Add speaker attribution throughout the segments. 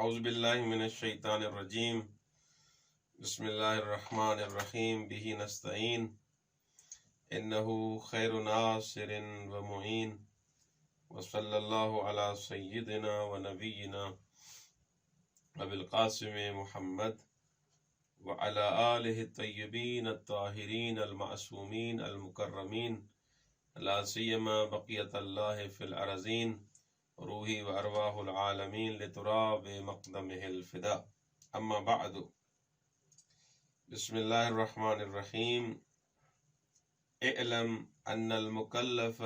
Speaker 1: اعوذ باللہ من الشیطان الرجیم بسم اللہ الرحمن الرحیم بہ نستعین انہ خیر ناصر و معین وصلی اللہ علی سیدنا و نبینا ابی القاسم محمد وعلی آلہ الطیبین الطاہرین المعصومین المکرمین لا سیما بقیت اللہ فی الارضین روحی و ارواح العالمین لتراب مقدمہ الفدا اما بعد بسم اللہ الرحمن الرحیم اعلم ان المکلف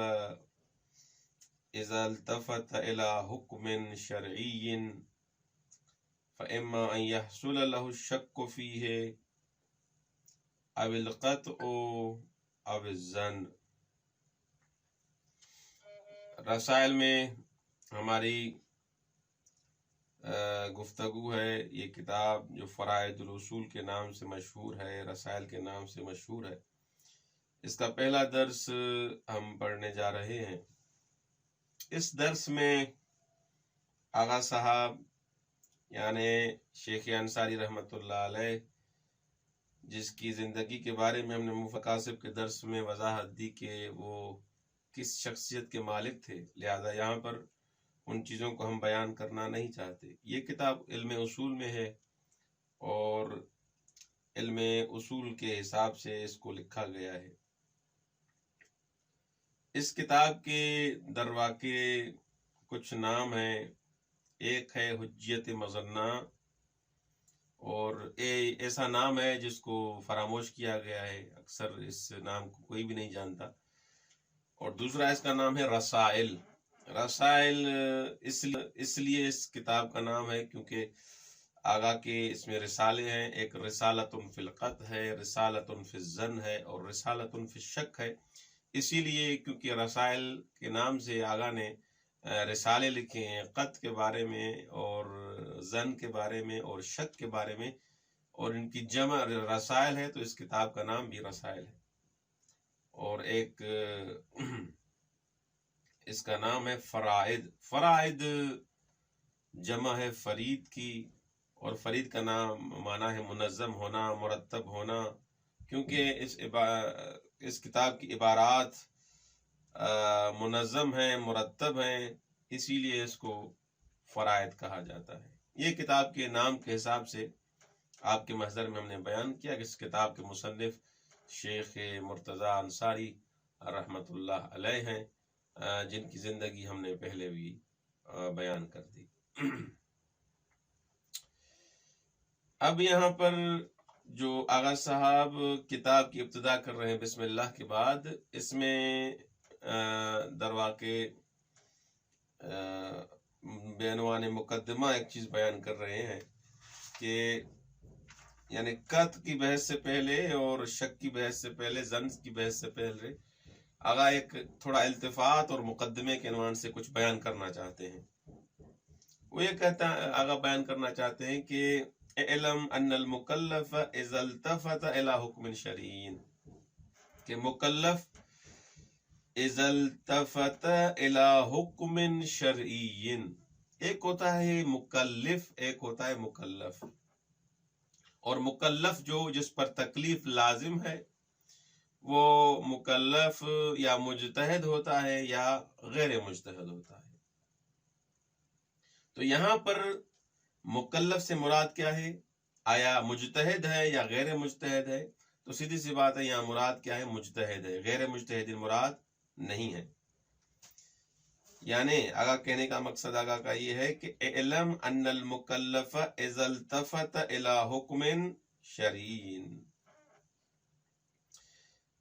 Speaker 1: اذا التفت الى حکم شرعی فاما ان يحصل له الشک فیہ او القطع او الظن۔ رسائل میں ہماری گفتگو ہے۔ یہ کتاب جو فرائض الاصول کے نام سے مشہور ہے، رسائل کے نام سے مشہور ہے، اس کا پہلا درس ہم پڑھنے جا رہے ہیں۔ اس درس میں آغا صاحب یعنی شیخ انصاری رحمۃ اللہ علیہ، جس کی زندگی کے بارے میں ہم نے مفقاسب کے درس میں وضاحت دی کہ وہ کس شخصیت کے مالک تھے، لہذا یہاں پر ان چیزوں کو ہم بیان کرنا نہیں چاہتے۔ یہ کتاب علم اصول میں ہے اور علم اصول کے حساب سے اس کو لکھا گیا ہے۔ اس کتاب کے درواقع کچھ نام ہیں۔ ایک ہے حجیت مظنہ، اور ایسا نام ہے جس کو فراموش کیا گیا ہے، اکثر اس نام کو کوئی بھی نہیں جانتا۔ اور دوسرا اس کا نام ہے رسائل۔ رسائل اس لیے اس کتاب کا نام ہے کیونکہ آگا کے اس میں رسالے ہیں۔ ایک رسالۃ فی القطع ہے، رسالۃ فی الظن ہے، اور رسالۃ فی الشک ہے۔ اسی لیے کیونکہ رسائل کے نام سے آگا نے رسالے لکھے ہیں قطع کے بارے میں اور ظن کے بارے میں اور شک کے بارے میں، اور ان کی جمع رسائل ہے، تو اس کتاب کا نام بھی رسائل ہے۔ اور ایک اس کا نام ہے فرائض۔ فرائض جمع ہے فرید کی، اور فرید کا نام معنی ہے منظم ہونا، مرتب ہونا، کیونکہ اس کتاب کی عبارات منظم ہیں، مرتب ہیں، اسی لیے اس کو فرائض کہا جاتا ہے۔ یہ کتاب کے نام کے حساب سے آپ کے محضر میں ہم نے بیان کیا کہ اس کتاب کے مصنف شیخ مرتضیٰ انصاری رحمۃ اللہ علیہ ہیں، جن کی زندگی ہم نے پہلے بھی بیان کر دی۔ اب یہاں پر جو آغا صاحب کتاب کی ابتدا کر رہے ہیں بسم اللہ کے بعد، اس میں درواقع بعنوان مقدمہ ایک چیز بیان کر رہے ہیں کہ یعنی قطع کی بحث سے پہلے اور شک کی بحث سے پہلے، ظن کی بحث سے پہلے آگا ایک تھوڑا التفات اور مقدمے کے عنوان سے کچھ بیان کرنا چاہتے ہیں۔ وہ یہ کہتا ہے، آگا بیان کرنا چاہتے ہیں کہ اعلم ان المکلف اذا التفت الى حکم شرعی، کہ مکلف اذا التفت الى حکم شرعی، ایک ہوتا ہے مکلف، ایک ہوتا ہے مکلف۔ اور مکلف جو جس پر تکلیف لازم ہے وہ مکلف یا مجتہد ہوتا ہے یا غیر مجتہد ہوتا ہے۔ تو یہاں پر مکلف سے مراد کیا ہے؟ آیا مجتہد ہے یا غیر مجتہد ہے؟ تو سیدھی سی بات ہے، یہاں مراد کیا ہے؟ مجتہد ہے، غیر مجتہد مراد نہیں ہے۔ یعنی آگا کہنے کا مقصد آگا کا یہ ہے کہ اعلم ان المکلف اذا التفت الى حکم شرعی،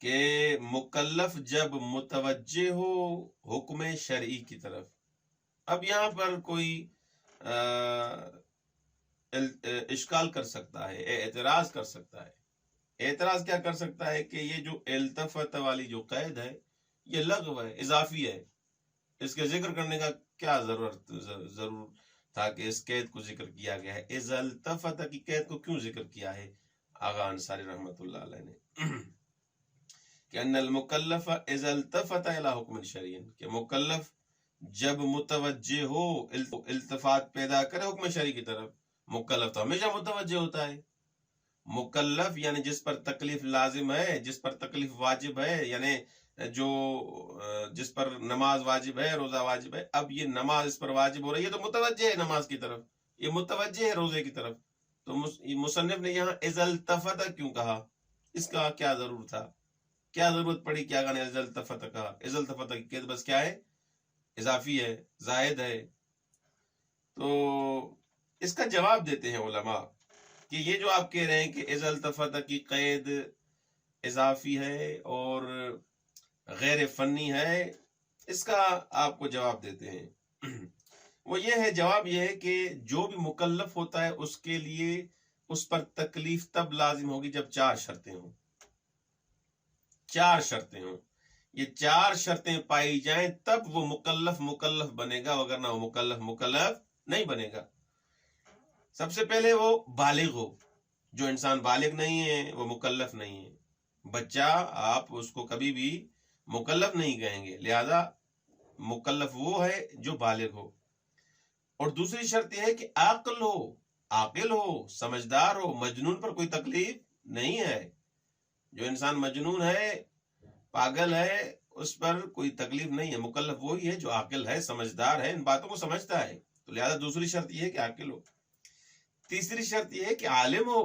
Speaker 1: کہ مکلف جب متوجہ ہو حکم شرعی کی طرف۔ اب یہاں پر کوئی اشکال کر سکتا ہے، اعتراض کر سکتا ہے۔ اعتراض کیا کر سکتا ہے کہ یہ جو التفت والی جو قید ہے یہ لغو ہے، اضافی ہے، اس کے ذکر کرنے کا کیا ضرور تھا کہ اس قید کو ذکر کیا گیا ہے؟ اذا التفت کی قید کو کیوں ذکر کیا ہے آغا انصاری رحمۃ اللہ علیہ نے؟ کہ ان المکلف اذا التفت الى حکم شرعی، کہ مکلف جب متوجہ ہو التفات پیدا کرے حکم شرعی کی طرف. مکلف تو ہمیشہ متوجہ ہوتا ہے. مکلف یعنی جس پر تکلیف لازم ہے، جس پر تکلیف واجب ہے، یعنی جو جس پر نماز واجب ہے، روزہ واجب ہے. اب یہ نماز اس پر واجب ہو رہی ہے تو متوجہ ہے نماز کی طرف، یہ متوجہ ہے روزے کی طرف. تو مصنف نے یہاں اذا التفت کیوں کہا؟ اس کا کیا ضرور تھا، کیا ضرورت پڑی، کیا کہا اذا التفت کہا؟ اذا التفت کی بس کیا ہے، اضافی ہے، زائد ہے. تو اس کا جواب دیتے ہیں علماء کہ یہ جو آپ کہہ رہے ہیں کہ اذا التفت کی قید اضافی ہے اور غیر فنی ہے، اس کا آپ کو جواب دیتے ہیں. وہ یہ ہے، جواب یہ ہے کہ جو بھی مکلف ہوتا ہے اس کے لیے اس پر تکلیف تب لازم ہوگی جب 4 شرطیں ہوں. 4 شرطیں ہوں، یہ 4 شرطیں پائی جائیں تب وہ مکلف بنے گا، وگرنہ وہ مکلف نہیں بنے گا. سب سے پہلے وہ بالغ ہو. جو انسان بالغ نہیں ہے وہ مکلف نہیں ہے. بچہ آپ اس کو کبھی بھی مکلف نہیں کہیں گے، لہذا مکلف وہ ہے جو بالغ ہو. اور دوسری شرط یہ ہے کہ عاقل ہو، سمجھدار ہو. مجنون پر کوئی تکلیف نہیں ہے. جو انسان مجنون ہے، پاگل ہے، اس پر کوئی تکلیف نہیں ہے. مکلف وہی ہے جو عاقل ہے، سمجھدار ہے، ان باتوں کو سمجھتا ہے. تو لہذا دوسری شرط یہ ہے کہ عاقل ہو. تیسری شرط یہ ہے کہ عالم ہو.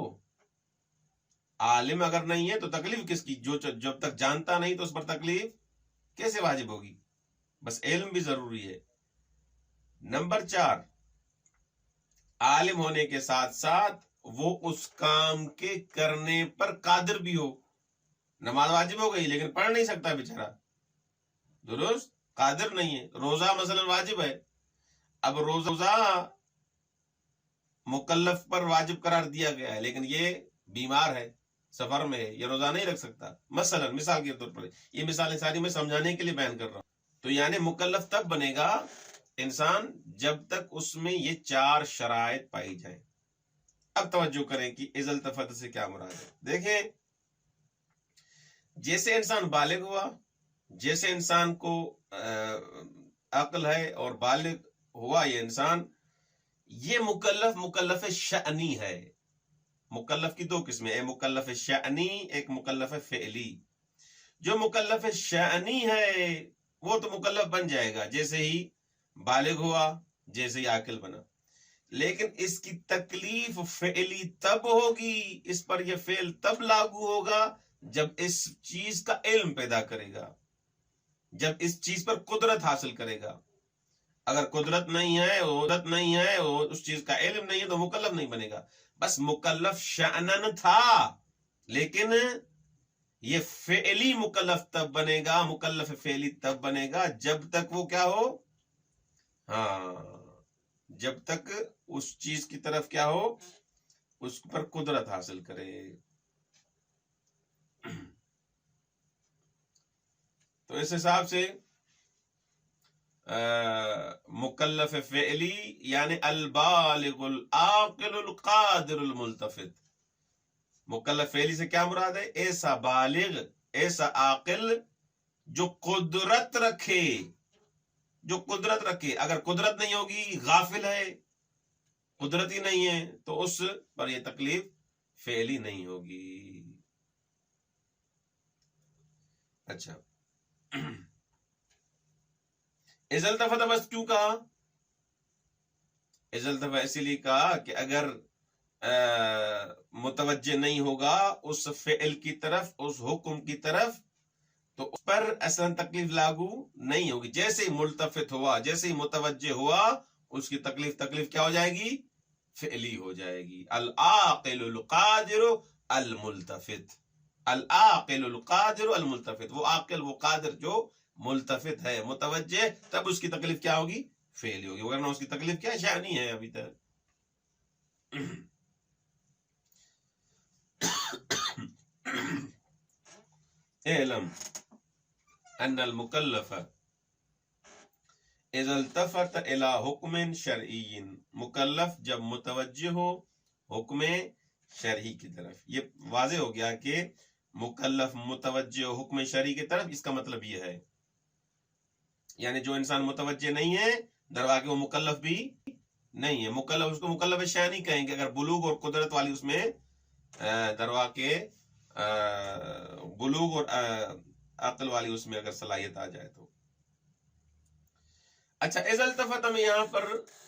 Speaker 1: عالم اگر نہیں ہے تو تکلیف کس کی؟ جب تک جانتا نہیں تو اس پر تکلیف کیسے واجب ہوگی؟ بس علم بھی ضروری ہے. نمبر 4، عالم ہونے کے ساتھ ساتھ وہ اس کام کے کرنے پر قادر بھی ہو. نماز واجب ہو گئی لیکن پڑھ نہیں سکتا بیچارہ، درست، قادر نہیں ہے. روزہ مثلا واجب ہے، اب روزہ مکلف پر واجب قرار دیا گیا ہے لیکن یہ بیمار ہے، سفر میں ہے، یہ روزہ نہیں رکھ سکتا. مثلا مثال کے طور پر، یہ مثالیں ساری میں سمجھانے کے لیے بیان کر رہا ہوں. تو یعنی مکلف تب بنے گا انسان جب تک اس میں یہ 4 شرائط پائی جائیں. اب توجہ کریں کہ اذا التفت سے کیا مراد ہے. دیکھیں، جیسے انسان بالغ ہوا، جیسے انسان کو عقل ہے اور بالغ ہوا یہ انسان، یہ مکلف شأنی ہے. مکلف کی 2 قسمیں، ایک مکلف شأنی، ایک مکلف فعلی. جو مکلف شأنی ہے وہ تو مکلف بن جائے گا جیسے ہی بالغ ہوا، جیسے ہی عاقل بنا. لیکن اس کی تکلیف فعلی تب ہوگی، اس پر یہ فعل تب لاگو ہوگا جب اس چیز کا علم پیدا کرے گا، جب اس چیز پر قدرت حاصل کرے گا. اگر قدرت نہیں ہے، عدت نہیں ہے، اس چیز کا علم نہیں ہے تو مکلف نہیں بنے گا. بس مکلف شأنن تھا، لیکن یہ فعلی مکلف تب بنے گا، مکلف فعلی تب بنے گا جب تک وہ کیا ہو، جب تک اس چیز کی طرف کیا ہو، اس پر قدرت حاصل کرے. تو اس حساب سے مکلف فعلی یعنی البالغ العاقل القادر الملتفت. مکلف فعلی سے کیا مراد ہے؟ ایسا بالغ، ایسا عاقل جو قدرت رکھے، جو قدرت رکھے. اگر قدرت نہیں ہوگی، غافل ہے، قدرت ہی نہیں ہے، تو اس پر یہ تکلیف فعلی نہیں ہوگی. اچھا، اذا التفت بس کیوں کہا؟ اذا التفت اسی لیے کہا کہ اگر متوجہ نہیں ہوگا اس فعل کی طرف، اس حکم کی طرف، تو اس پر اصلا تکلیف لاگو نہیں ہوگی. جیسے ہی ملتفت ہوا، جیسے ہی متوجہ ہوا، اس کی تکلیف کیا ہو جائے گی؟ فعلی ہو جائے گی. العاقل القادر الملتفت، العاقل القادر الملتفت، وہ عاقل، وہ قادر جو ملتفت ہے، متوجہ، تب اس کی تکلیف کیا ہوگی؟ فعلی ہوگی، ورنہ اس کی تکلیف کیا شأنی ہے ابھی تک. اعلم ان المکلف اذا التفت الى حکم شرعی، مکلف جب متوجہ ہو حکم شرعی کی طرف. یہ واضح ہو گیا کہ مکلف متوجہ حکم شرعی کی طرف، اس کا مطلب یہ ہے یعنی جو انسان متوجہ نہیں ہے درواقع وہ مکلف بھی نہیں ہے. مکلف اس کو مکلف شانی کہیں گے اگر بلوغ اور قدرت والی اس میں درواقع بلوغ اور عقل والی اس میں اگر صلاحیت آ جائے تو. اچھا اذا التفت میں یہاں پر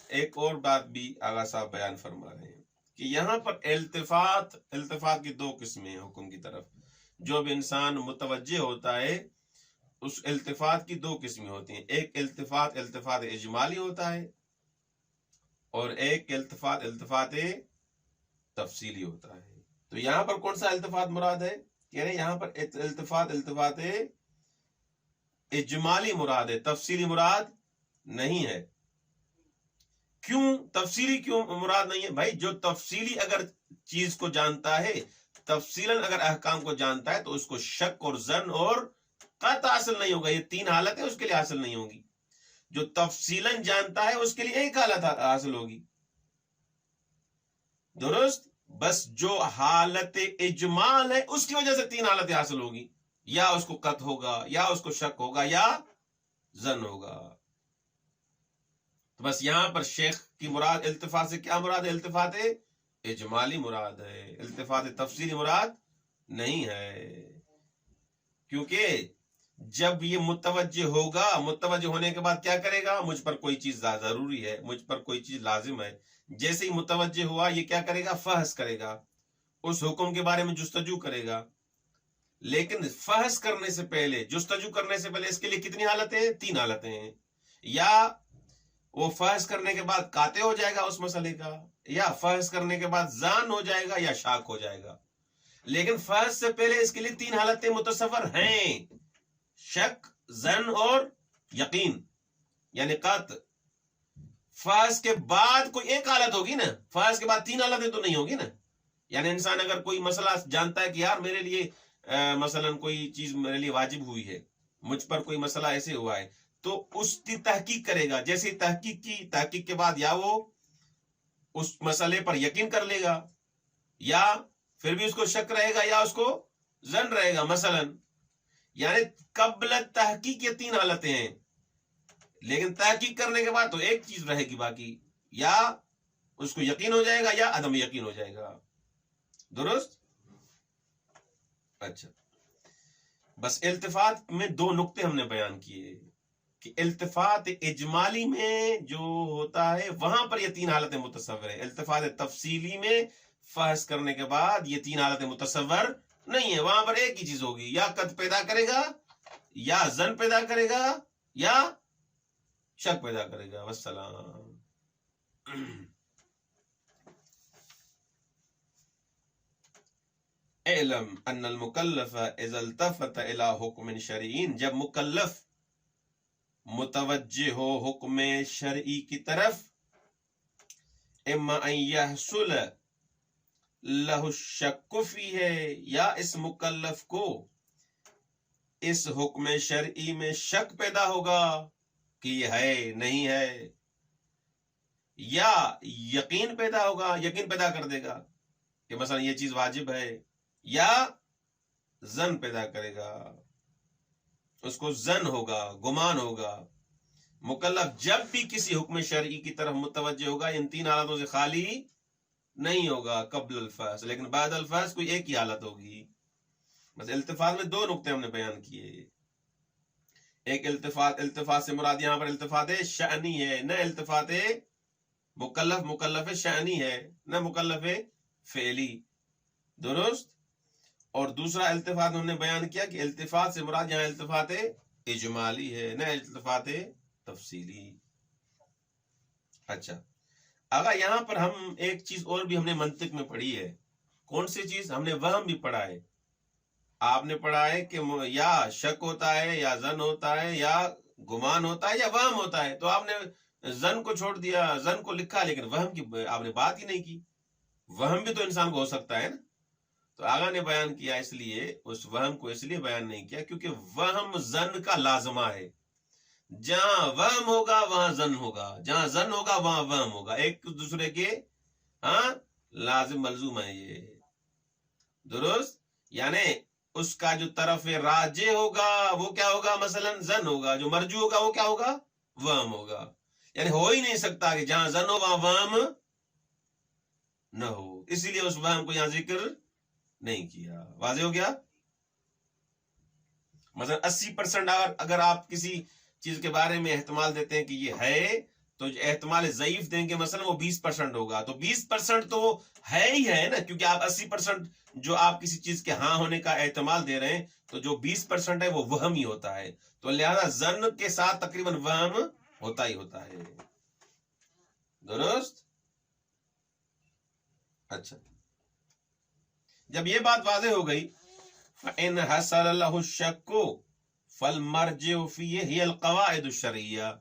Speaker 1: ایک اور بات بھی آغا صاحب بیان فرما رہے ہیں کہ یہاں پر التفات کی دو قسمیں ہیں حکم کی طرف. جو بھی انسان متوجہ ہوتا ہے اس التفات کی دو قسمیں ہوتی ہیں. ایک التفات اجمالی ہوتا ہے اور ایک التفات تفصیلی ہوتا ہے. تو یہاں پر کون سا التفات مراد ہے؟ یعنی یہاں پر التفات اجمالی مراد ہے، تفصیلی مراد نہیں ہے. کیوں تفصیلی کیوں مراد نہیں ہے؟ بھائی جو تفصیلی اگر چیز کو جانتا ہے، تفصیلاً اگر احکام کو جانتا ہے تو اس کو شک اور ظن اور قطع حاصل نہیں ہوگا. یہ تین حالتیں اس کے لیے حاصل نہیں ہوگی. جو تفصیلاً جانتا ہے اس کے لیے ایک حالت حاصل ہوگی. درست؟ بس جو حالت اجمال ہے اس کی وجہ سے تین حالتیں حاصل ہوگی. یا اس کو قطع ہوگا، یا اس کو شک ہوگا، یا ظن ہوگا. تو بس یہاں پر شیخ کی مراد التفات سے کیا مراد ہے؟ التفات اجمالی مراد ہے، التفات تفصیلی مراد نہیں ہے. کیونکہ جب یہ متوجہ ہوگا، متوجہ ہونے کے بعد کیا کرے گا؟ مجھ پر کوئی چیز ضروری ہے، مجھ پر کوئی چیز لازم ہے. جیسے ہی متوجہ ہوا یہ کیا کرے گا؟ فحص کرے گا، اس حکم کے بارے میں جستجو کرے گا. لیکن فحص کرنے سے پہلے، جستجو کرنے سے پہلے اس کے لیے کتنی حالتیں ہیں؟ تین حالتیں ہیں. یا وہ فحص کرنے کے بعد قاطع ہو جائے گا اس مسئلے کا، یا فحص کرنے کے بعد ظان ہو جائے گا، یا شاک ہو جائے گا. لیکن فحص سے پہلے اس کے لیے تین حالتیں متصور ہیں: شک، ظن اور یقین، یعنی قطع. فحص کے بعد کوئی ایک حالت ہوگی نا، فحص کے بعد تین حالتیں تو نہیں ہوگی نا. یعنی انسان اگر کوئی مسئلہ جانتا ہے کہ یار میرے لیے مثلا کوئی چیز میرے لیے واجب ہوئی ہے، مجھ پر کوئی مسئلہ ایسے ہوا ہے، تو اس کی تحقیق کرے گا. جیسے تحقیق کے بعد یا وہ اس مسئلے پر یقین کر لے گا، یا پھر بھی اس کو شک رہے گا، یا اس کو ظن رہے گا مثلا. یعنی قبل تحقیق یہ تین حالتیں ہیں. لیکن تحقیق کرنے کے بعد تو ایک چیز رہے گی باقی، یا اس کو یقین ہو جائے گا یا عدم یقین ہو جائے گا. درست؟ اچھا بس التفات میں دو نقطے ہم نے بیان کیے کہ التفات اجمالی میں جو ہوتا ہے وہاں پر یہ تین حالتیں متصور ہیں. التفات تفصیلی میں فحص کرنے کے بعد یہ تین حالتیں متصور نہیں ہے. وہاں پر ایک ہی چیز ہوگی، یا قطع پیدا کرے گا، یا ظن پیدا کرے گا، یا شک پیدا کرے گا. والسلام. اعلم ان المکلف اذا التفت الى حکم شرعی، جب مکلف متوجہ ہو حکم شرعی کی طرف، اما ان یحصل لہ الشک فیہ، یا اس مکلف کو اس حکم شرعی میں شک پیدا ہوگا کہ یہ ہے نہیں ہے، یا یقین پیدا ہوگا، یقین پیدا کر دے گا کہ مثلا یہ چیز واجب ہے، یا ظن پیدا کرے گا، اس کو ظن ہوگا، گمان ہوگا. مکلف جب بھی کسی حکم شرعی کی طرف متوجہ ہوگا ان تین حالتوں سے خالی نہیں ہوگا قبل الفحص، لیکن بعد الفحص کوئی ایک ہی حالت ہوگی. بس التفات میں دو نقطے ہم نے بیان کیے. ایک التفات سے مراد یہاں پر التفات شأنی ہے، نہ التفات مکلف شأنی ہے، نہ مکلف فعلی. درست؟ اور دوسرا التفات ہم نے بیان کیا کہ التفات سے مراد یہاں التفات اجمالی ہے، نہ التفات تفصیلی. اچھا اگر یہاں پر ہم ایک چیز اور بھی ہم نے منطق میں پڑھی ہے. کون سی چیز؟ ہم نے وہم بھی پڑھا ہے. آپ نے پڑھا ہے کہ یا شک ہوتا ہے، یا ظن ہوتا ہے، یا گمان ہوتا ہے، یا وہم ہوتا ہے. تو آپ نے ظن کو چھوڑ دیا، ظن کو لکھا، لیکن وہم کی آپ نے بات ہی نہیں کی. وہم بھی تو انسان کو ہو سکتا ہے نا. تو آگا نے بیان کیا اس لیے اس وہم کو اس لیے بیان نہیں کیا کیونکہ وہم ظن کا لازمہ ہے. جہاں وہم ہوگا وہاں ظن ہوگا، جہاں ظن ہوگا وہاں وہم ہوگا. ایک دوسرے کے لازم ملزوم ہے یہ. درست؟ یعنی اس کا جو طرف راجع ہوگا وہ کیا ہوگا؟ مثلا زن ہوگا. جو مرجو ہوگا وہ کیا ہوگا؟ وہم ہوگا. یعنی ہو ہی نہیں سکتا کہ جہاں زن ہو وہاں وہم نہ ہو، اسی لیے اس وہم کو یہاں ذکر نہیں کیا. واضح ہو گیا؟ مثلا 80% اگر آپ کسی چیز کے بارے میں احتمال دیتے ہیں کہ یہ ہے، تو احتمال ضعیف دیں گے مثلا وہ 20% ہوگا. تو 20% تو ہے ہی ہے نا، کیونکہ آپ 80% جو آپ کسی چیز کے ہاں ہونے کا احتمال دے رہے ہیں، تو جو 20% ہے وہ وہم ہی ہوتا ہے. تو لہذا ظن کے ساتھ تقریباً وہم ہوتا ہی ہوتا ہے. درست؟ اچھا، جب یہ بات واضح ہو گئی، فَإِنْ حَصَلَ لَهُ الشَّكُّ فَالْمَرْجِعُ فِيهِ هِيَ الْقَوَاعِدُ الشَّرْعِيَّةُ.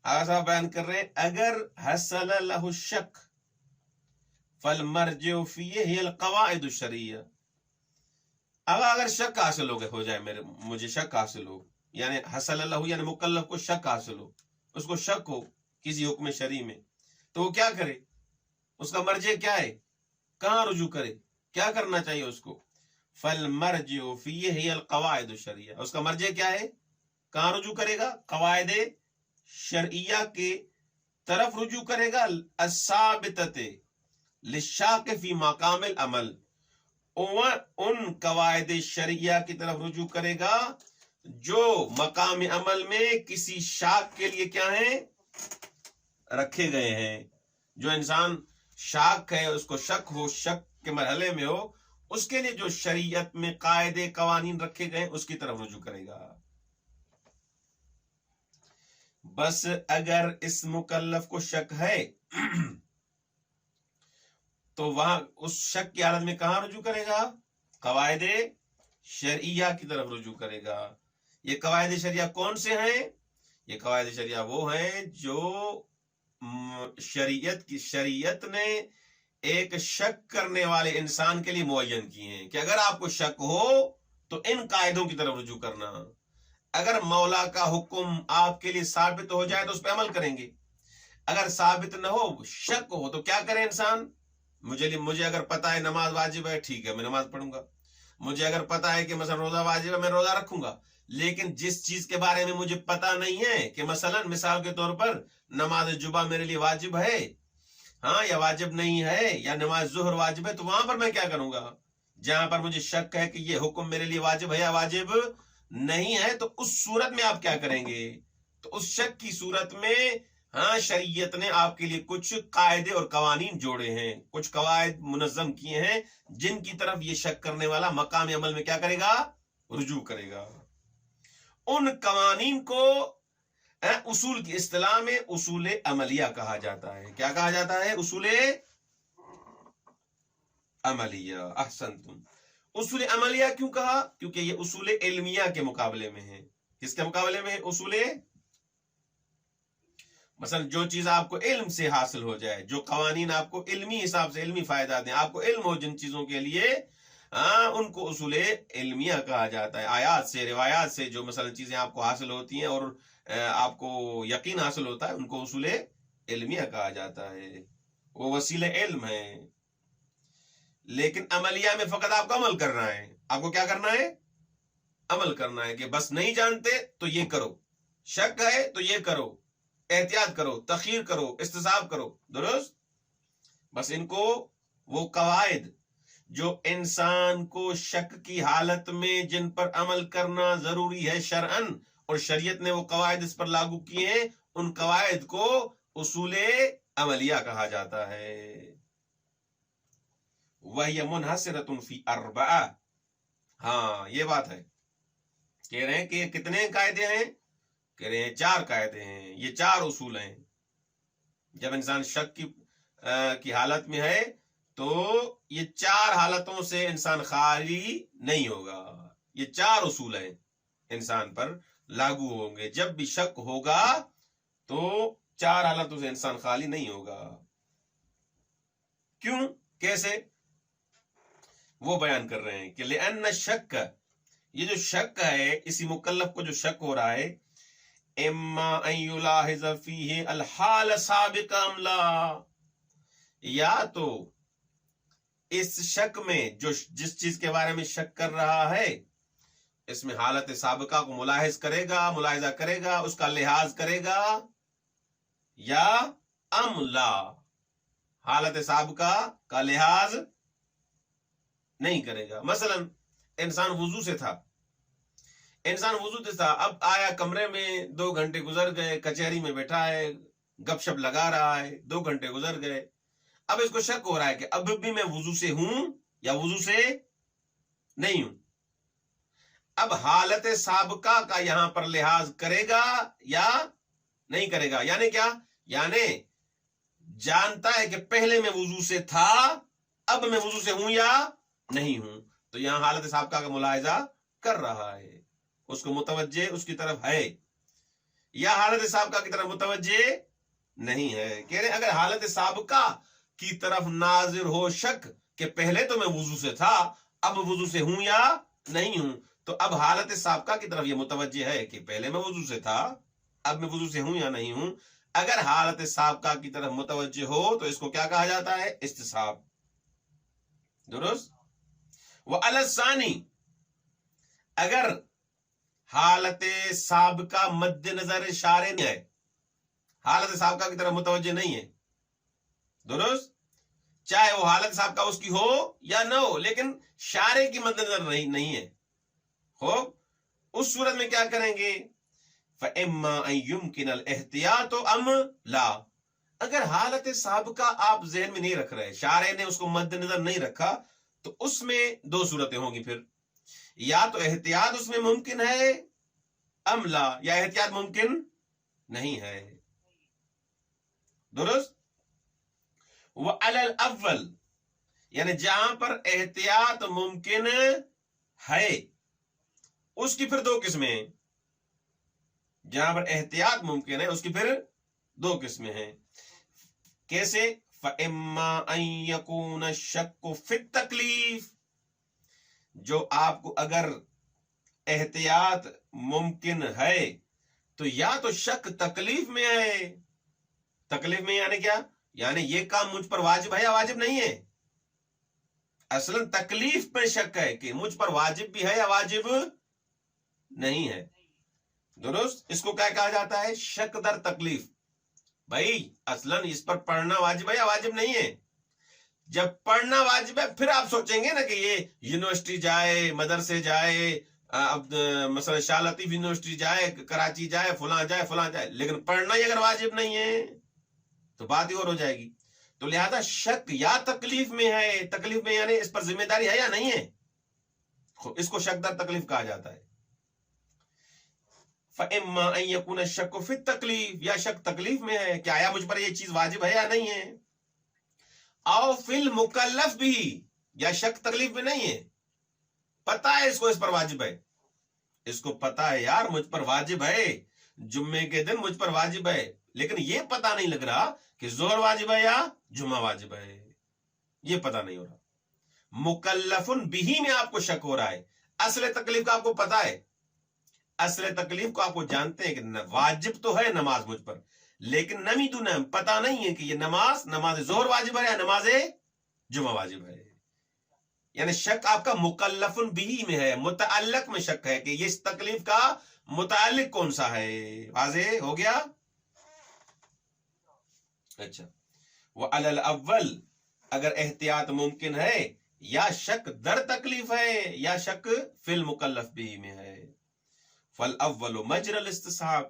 Speaker 1: آگے بیان کر رہے ہیں، اگر حصل لہ الشک فالمرجع فیہ ہی القواعد الشرعیہ. اب اگر شک حاصل ہو جائے، مجھے شک حاصل ہو، یعنی حصل لہ یعنی مکلف کو شک حاصل ہو، اس کو شک ہو کسی حکم شرعی میں، تو وہ کیا کرے؟ اس کا مرجع کیا ہے؟ کہاں رجوع کرے؟ کیا کرنا چاہیے اس کو؟ فالمرجع فیہ ہی القواعد الشرعیہ. اس کا مرجع کیا ہے؟ کہاں رجوع کرے گا؟ قواعد شرعیہ کے طرف رجوع کرے گا. الثابتۃ للشاق فی مقام العمل، ان قواعد شرعیہ کی طرف رجوع کرے گا جو مقام عمل میں کسی شاق کے لیے کیا ہیں؟ رکھے گئے ہیں. جو انسان شاک ہے، اس کو شک ہو، شک کے مرحلے میں ہو، اس کے لیے جو شریعت میں قاعدے قوانین رکھے گئے ہیں اس کی طرف رجوع کرے گا. بس اگر اس مکلف کو شک ہے تو وہاں اس شک کی حالت میں کہاں رجوع کرے گا؟ قواعد شرعیہ کی طرف رجوع کرے گا. یہ قواعد شرعیہ کون سے ہیں؟ یہ قواعد شرعیہ وہ ہیں جو شریعت نے ایک شک کرنے والے انسان کے لیے معین کیے ہیں کہ اگر آپ کو شک ہو تو ان قاعدوں کی طرف رجوع کرنا. اگر مولا کا حکم آپ کے لیے ثابت ہو جائے تو اس پہ عمل کریں گے. اگر ثابت نہ ہو، شک ہو، تو کیا کرے انسان؟ مجھے اگر پتا ہے نماز واجب ہے، ٹھیک ہے میں نماز پڑھوں گا. مجھے اگر پتا ہے کہ مثلا روزہ واجب ہے، میں روزہ رکھوں گا. لیکن جس چیز کے بارے میں مجھے پتا نہیں ہے کہ مثلا مثال کے طور پر نماز جمعہ میرے لیے واجب ہے ہاں یا واجب نہیں ہے، یا نماز ظہر واجب ہے، تو وہاں پر میں کیا کروں گا؟ جہاں پر مجھے شک ہے کہ یہ حکم میرے لیے واجب ہے یا واجب نہیں ہے، تو اس صورت میں آپ کیا کریں گے؟ تو اس شک کی صورت میں شریعت نے آپ کے لیے کچھ قاعدے اور قوانین جوڑے ہیں، کچھ قواعد منظم کیے ہیں جن کی طرف یہ شک کرنے والا مقام عمل میں کیا کرے گا؟ رجوع کرے گا. ان قوانین کو اصول کی اصطلاح میں اصول عملیہ کہا جاتا ہے. کیا کہا جاتا ہے؟ اصول عملیہ. احسنتم. اصول عملیہ کیوں کہا؟ کیونکہ یہ اصول علمیہ کے مقابلے میں ہے. کس کے مقابلے میں ہے؟ اصول. مثلا جو چیز آپ کو علم سے حاصل ہو جائے، جو قوانین آپ کو علمی حساب سے علمی فائدہ دیں، آپ کو علم ہو جن چیزوں کے لیے، ان کو اصول علمیہ کہا جاتا ہے. آیات سے، روایات سے جو مثلا چیزیں آپ کو حاصل ہوتی ہیں اور آپ کو یقین حاصل ہوتا ہے، ان کو اصول علمیہ کہا جاتا ہے. وہ وسیلہ علم ہے. لیکن عملیہ میں فقط آپ کو عمل کرنا ہے. آپ کو کیا کرنا ہے؟ عمل کرنا ہے. کہ بس نہیں جانتے تو یہ کرو، شک ہے تو یہ کرو، احتیاط کرو، تخیر کرو، استصحاب کرو. درست؟ بس ان کو وہ قواعد جو انسان کو شک کی حالت میں جن پر عمل کرنا ضروری ہے شرعاً، اور شریعت نے وہ قواعد اس پر لاگو کیے ہیں، ان قواعد کو اصول عملیہ کہا جاتا ہے. وَهِيَ مُنْحَصِرَةٌ فِي أَرْبَعَةٍ. ہاں یہ بات ہے. کہہ رہے ہیں کہ کتنے قاعدے ہیں؟ کہہ رہے ہیں 4 قاعدے ہیں. یہ 4 اصول ہیں. جب انسان شک کی حالت میں ہے تو یہ 4 حالتوں سے انسان خالی نہیں ہوگا. یہ 4 اصول ہیں انسان پر لاگو ہوں گے. جب بھی شک ہوگا تو 4 حالتوں سے انسان خالی نہیں ہوگا. کیوں؟ کیسے؟ وہ بیان کر رہے ہیں کہ لأن الشک، یہ جو شک ہے، اسی مکلف کو جو شک ہو رہا ہے، اما ان یلاحظ فیہ الحال سابق ام لا، یا تو اس شک میں جو جس چیز کے بارے میں شک کر رہا ہے اس میں حالت سابقہ کو ملاحظہ کرے گا، اس کا لحاظ کرے گا یا ام لا، حالت سابقہ کا لحاظ نہیں کرے گا۔ مثلا انسان وضو سے تھا، اب آیا کمرے میں، 2 گھنٹے گزر گئے، کچہری میں بیٹھا ہے، گپ شپ لگا رہا ہے، 2 گھنٹے گزر گئے، اب اس کو شک ہو رہا ہے کہ اب بھی میں وضو سے ہوں یا وضو سے نہیں ہوں۔ اب حالت سابقہ کا یہاں پر لحاظ کرے گا یا نہیں کرے گا؟ یعنی کیا؟ یعنی جانتا ہے کہ پہلے میں وضو سے تھا، اب میں وضو سے ہوں یا نہیں ہوں، تو یہاں حالت سابقہ کا ملاحظہ کر رہا ہے، اس کو متوجہ اس کی طرف ہے، یا حالت سابقہ کی طرف متوجہ نہیں ہے۔ کہہ رہے اگر حالت سابقہ کی طرف ناظر ہو شک کہ پہلے تو میں وضو سے تھا، اب وضو سے ہوں یا نہیں ہوں، تو اب حالت سابقہ کی طرف یہ متوجہ ہے کہ پہلے میں وضو سے تھا، اب میں وضو سے ہوں یا نہیں ہوں۔ اگر حالت سابقہ کی طرف متوجہ ہو تو اس کو کیا کہا جاتا ہے؟ استصحاب۔ درست؟ وعلی الثانی، اگر حالت سابقہ مد نظر شارع نہیں ہے، حالت سابقہ کی طرف متوجہ نہیں ہے، درست، چاہے وہ حالت سابقہ اس کی ہو یا نہ ہو، لیکن شارع کی مد نظر نہیں ہے، خوب، اس صورت میں کیا کریں گے؟ فَإِمَّا أَن يُمْكِنَ الْإِحْتِيَاطُ أَمْ لَا، اگر حالت سابقہ آپ ذہن میں نہیں رکھ رہے، شارع نے اس کو مد نظر نہیں رکھا، تو اس میں 2 صورتیں ہوں گی، پھر یا تو احتیاط اس میں ممکن ہے ام لا، یا احتیاط ممکن نہیں ہے، درست۔ وعلی الاول، یعنی جہاں پر احتیاط ممکن ہے اس کی پھر 2 قسمیں ہیں، جہاں پر احتیاط ممکن ہے اس کی پھر 2 قسمیں ہیں۔ کیسے؟ فَإِمَّا أَن يَكُونَ الشَّكُّ فِي التَّكْلِيفِ، جو آپ کو اگر احتیاط ممکن ہے تو یا تو شک تکلیف میں ہے، تکلیف میں یعنی کیا؟ یعنی یہ کام مجھ پر واجب ہے یا واجب نہیں ہے، اصلا تکلیف پہ شک ہے کہ مجھ پر واجب بھی ہے یا واجب نہیں ہے، درست، اس کو کیا کہا جاتا ہے؟ شک در تکلیف۔ بھائی اصلا اس پر پڑھنا واجب ہے یا واجب نہیں ہے؟ جب پڑھنا واجب ہے پھر آپ سوچیں گے نا کہ یہ یونیورسٹی جائے، مدرسے جائے، اب مثلا شاہ لطیف یونیورسٹی جائے، کراچی جائے، فلاں جائے، لیکن پڑھنا ہی اگر واجب نہیں ہے تو بات ہی اور ہو جائے گی۔ تو لہذا شک یا تکلیف میں ہے، تکلیف میں یعنی اس پر ذمہ داری ہے یا نہیں ہے، اس کو شک در تکلیف کہا جاتا ہے۔ فَإِمَّا أَن يَكُونَ الشَّكُّ فِي التَّكْلِيفِ، یا شک تکلیف میں ہے کہ آیا مجھ پر یہ چیز واجب ہے یا نہیں ہے، او فی المکلف بھی، یا شک تکلیف میں نہیں ہے، پتا ہے اس کو اس پر واجب ہے، اس کو پتا ہے یار مجھ پر واجب ہے، جمعے کے دن مجھ پر واجب ہے، لیکن یہ پتا نہیں لگ رہا کہ ظہر واجب ہے یا جمعہ واجب ہے، یہ پتا نہیں ہو رہا۔ مکلفن بھی میں آپ کو شک ہو رہا ہے، اصل تکلیف کا آپ کو پتا ہے، اصل تکلیف کو آپ کو جانتے ہیں کہ واجب تو ہے نماز مجھ پر، لیکن نمی تو نہ پتا نہیں ہے کہ یہ نماز ظہر واجب ہے یا نماز جمعہ واجب ہے، یعنی شک آپ کا مکلفن بھی میں ہے، متعلق میں شک ہے کہ یہ اس تکلیف کا متعلق کون سا ہے۔ واضح ہو گیا؟ اچھا، وعلی الاول، اگر احتیاط ممکن ہے، یا شک در تکلیف ہے یا شک فی المکلف بھی میں ہے۔ فالاول مجرى الاستصحاب،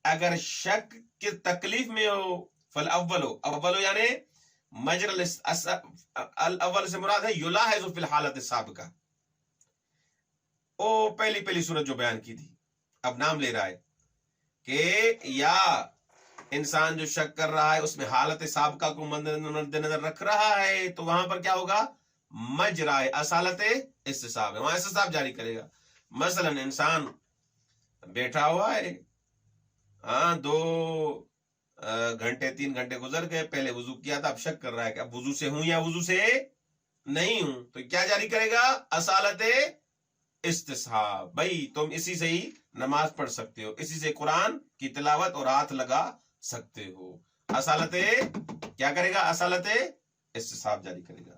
Speaker 1: اگر شک کی تکلیف میں ہو، اول یعنی مجرى الاول سے مراد ہے یلاحظ فی الحالت السابقہ، او پہلی صورت جو بیان کی تھی، اب نام لے رہا ہے کہ یا انسان جو شک کر رہا ہے اس میں حالت سابقہ کو مد نظر رکھ رہا ہے، تو وہاں پر کیا ہوگا؟ مجرائے اصالت استصحاب ہے، وہاں استصحاب جاری کرے گا۔ مثلا انسان بیٹھا ہوا ہے، 2 گھنٹے 3 گھنٹے گزر گئے، پہلے وضو کیا تھا، اب شک کر رہا ہے کہ اب وضو سے ہوں یا وضو سے نہیں ہوں، تو کیا جاری کرے گا؟ اصالت استصحاب۔ بھائی تم اسی سے ہی نماز پڑھ سکتے ہو، اسی سے قرآن کی تلاوت اور ہاتھ لگا سکتے ہو، اصالت کیا کرے گا؟ اصالت استصحاب جاری کرے گا۔